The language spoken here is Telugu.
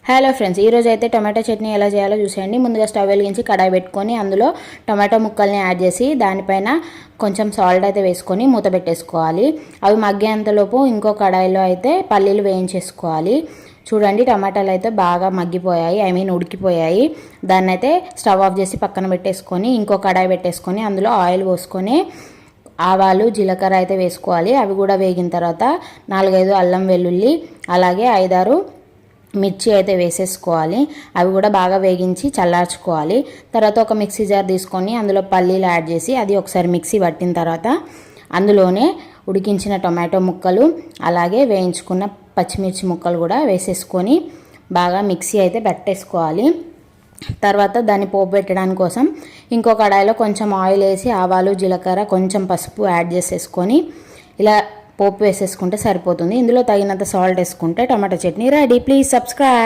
హలో ఫ్రెండ్స్, ఈరోజు అయితే టమాటో చట్నీ ఎలా చేయాలో చూసేయండి. ముందుగా స్టవ్ వెలిగించి కడాయి పెట్టుకొని అందులో టమాటో ముక్కల్ని యాడ్ చేసి దానిపైన కొంచెం సాల్ట్ అయితే వేసుకొని మూత పెట్టేసుకోవాలి. అవి మగ్గేంతలోపు ఇంకో కడాయిలో అయితే పల్లీలు వేయించేసుకోవాలి. చూడండి, టమాటాలు అయితే బాగా మగ్గిపోయాయి, ఉడికిపోయాయి. దాన్ని అయితే స్టవ్ ఆఫ్ చేసి పక్కన పెట్టేసుకొని ఇంకో కడాయి పెట్టేసుకొని అందులో ఆయిల్ పోసుకొని ఆవాలు జీలకర్ర అయితే వేసుకోవాలి. అవి కూడా వేగిన తర్వాత 4-5 అల్లం వెల్లుల్లి అలాగే 5-6 మిర్చి అయితే వేసేసుకోవాలి. అవి కూడా బాగా వేగించి చల్లార్చుకోవాలి. తర్వాత ఒక మిక్సీ జార్ తీసుకొని అందులో పల్లీలు యాడ్ చేసి అది ఒకసారి మిక్సీ పట్టిన తర్వాత అందులోనే ఉడికించిన టొమాటో ముక్కలు అలాగే వేయించుకున్న పచ్చిమిర్చి ముక్కలు కూడా వేసేసుకొని బాగా మిక్సీ అయితే పెట్టేసుకోవాలి. తర్వాత దాన్ని పోపు పెట్టడానికి కోసం ఇంకో కడాయిలో కొంచెం ఆయిల్ వేసి ఆవాలు జీలకర్ర కొంచెం పసుపు యాడ్ చేసేసుకొని ఇలా పోపు వేసేసుకుంటే సరిపోతుంది. ఇందులో తగినంత సాల్ట్ వేసుకుంటే టమాటా చట్నీ రెడీ. Please subscribe.